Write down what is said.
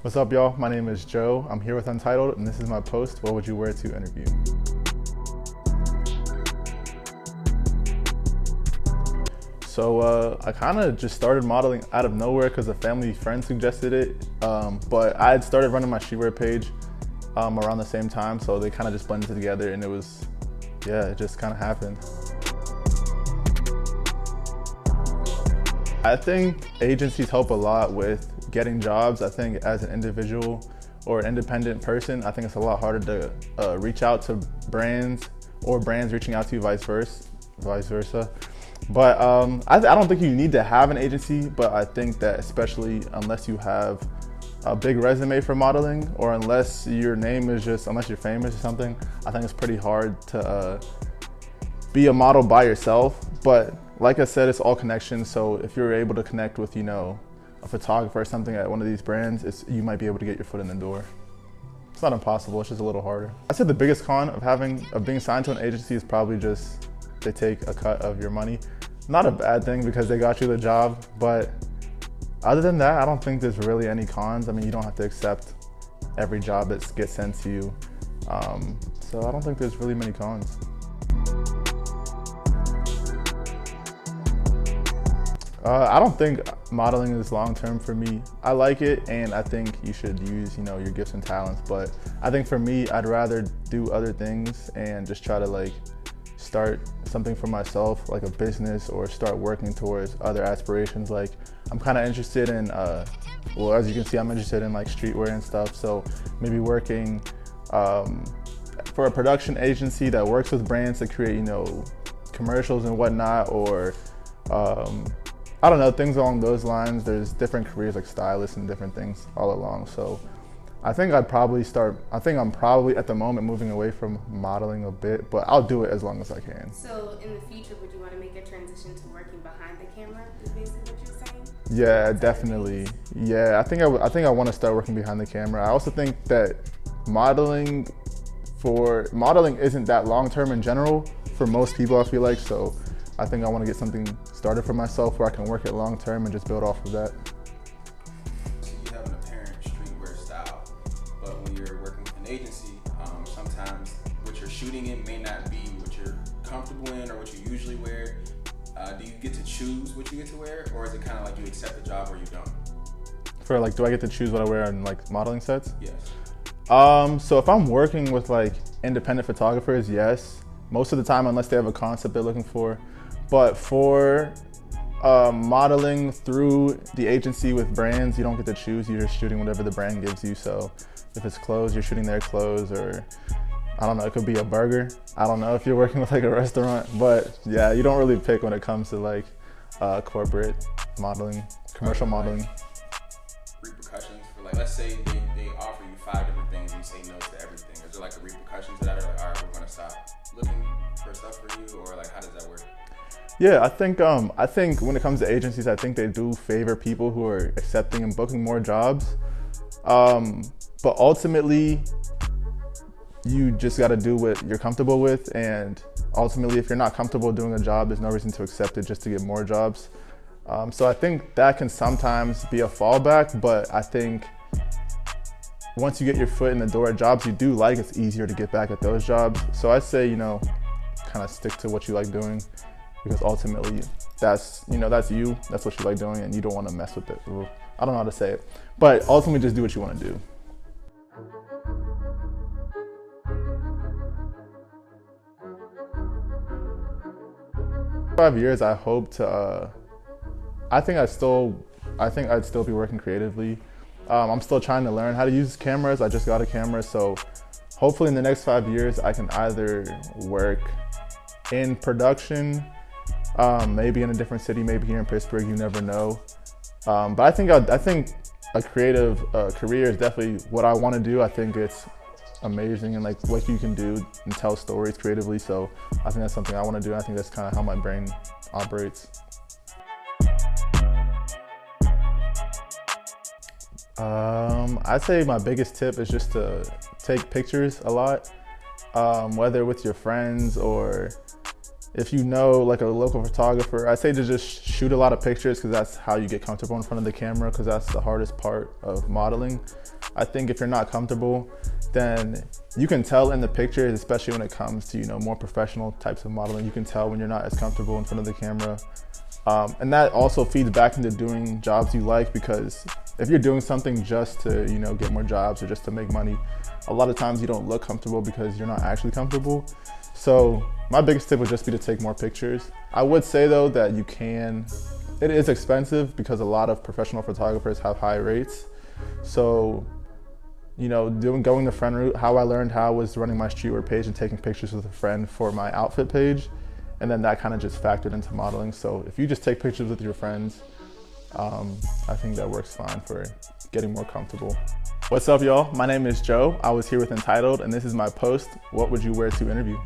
What's up, y'all? My name is Joe. I'm here with Untitled, and this is my post, What Would You Wear to Interview? So I kind of just started modeling out of nowhere because a family friend suggested it. But I had started running my streetwear page around the same time, so they kind of just blended together, and it just kind of happened. I think agencies help a lot with getting jobs. I think as an individual or an independent person, I think it's a lot harder to reach out to brands or brands reaching out to you, vice versa. But I don't think you need to have an agency, but I think that especially unless you have a big resume for modeling, or unless your name is unless you're famous or something, I think it's pretty hard to be a model by yourself. But like I said, it's all connections. So if you're able to connect with, a photographer or something at one of these brands, you might be able to get your foot in the door. It's not impossible, it's just a little harder. I'd say the biggest con of being signed to an agency is probably just they take a cut of your money. Not a bad thing because they got you the job, but other than that, I don't think there's really any cons. I mean, you don't have to accept every job that gets sent to you. So I don't think there's really many cons. I don't think modeling is long-term for me. I like it, and I think you should use, your gifts and talents. But I think for me, I'd rather do other things and just try to start something for myself, like a business, or start working towards other aspirations. Like I'm kind of interested in, as you can see, I'm interested in streetwear and stuff. So maybe working for a production agency that works with brands to create, commercials and whatnot, or I don't know, things along those lines. There's different careers like stylists and different things all along. So I think I'm probably at the moment moving away from modeling a bit, but I'll do it as long as I can. So in the future, would you want to make a transition to working behind the camera, is basically what you're saying? Yeah, definitely. Yeah, I think I want to start working behind the camera. I also think that modeling isn't that long-term in general for most people, I feel like. So I think I want to get something started for myself where I can work it long-term and just build off of that. You have an apparent streetwear style, but when you're working with an agency, sometimes what you're shooting in may not be what you're comfortable in or what you usually wear. Do you get to choose what you get to wear, or is it kind of like you accept the job or you don't? For do I get to choose what I wear in modeling sets? Yes. So if I'm working with independent photographers, yes. Most of the time, unless they have a concept they're looking for. But for modeling through the agency with brands, you don't get to choose. You're just shooting whatever the brand gives you. So if it's clothes, you're shooting their clothes, or I don't know, it could be a burger. I don't know if you're working with a restaurant, but yeah, you don't really pick when it comes to corporate modeling, commercial modeling. Repercussions for let's say they offer you 5 different things and you say no to everything. Is there a repercussion to that, or all right, we're gonna stop looking for stuff for you, or how does that work? Yeah, I think when it comes to agencies, I think they do favor people who are accepting and booking more jobs. But ultimately, you just got to do what you're comfortable with. And ultimately, if you're not comfortable doing a job, there's no reason to accept it just to get more jobs. So I think that can sometimes be a fallback, but I think once you get your foot in the door at jobs you do like, it's easier to get back at those jobs. So I say, kind of stick to what you like doing, because ultimately that's you, that's what you like doing, and you don't want to mess with it. I don't know how to say it, but ultimately just do what you want to do. In 5 years, I hope to, I think I'd still be working creatively. I'm still trying to learn how to use cameras. I just got a camera, so hopefully in the next 5 years, I can either work in production, maybe in a different city, maybe here in Pittsburgh, you never know. But I think a creative career is definitely what I want to do. I think it's amazing, and what you can do and tell stories creatively. So I think that's something I want to do. I think that's kind of how my brain operates. I'd say my biggest tip is just to take pictures a lot, whether with your friends or if you know like a local photographer, I say to just shoot a lot of pictures because that's how you get comfortable in front of the camera, because that's the hardest part of modeling. I think if you're not comfortable, then you can tell in the pictures, especially when it comes to, you know, more professional types of modeling. You can tell when you're not as comfortable in front of the camera. And that also feeds back into doing jobs you like, because if you're doing something just to, you know, get more jobs or just to make money, a lot of times you don't look comfortable because you're not actually comfortable. So my biggest tip would just be to take more pictures. I would say though that it is expensive because a lot of professional photographers have high rates. So, you know, going the friend route, how I learned how was running my streetwear page and taking pictures with a friend for my outfit page. And then that kind of just factored into modeling. So if you just take pictures with your friends, I think that works fine for getting more comfortable. What's up, y'all? My name is Joe. I was here with Entitled, and this is my post, What Would You Wear to Interview?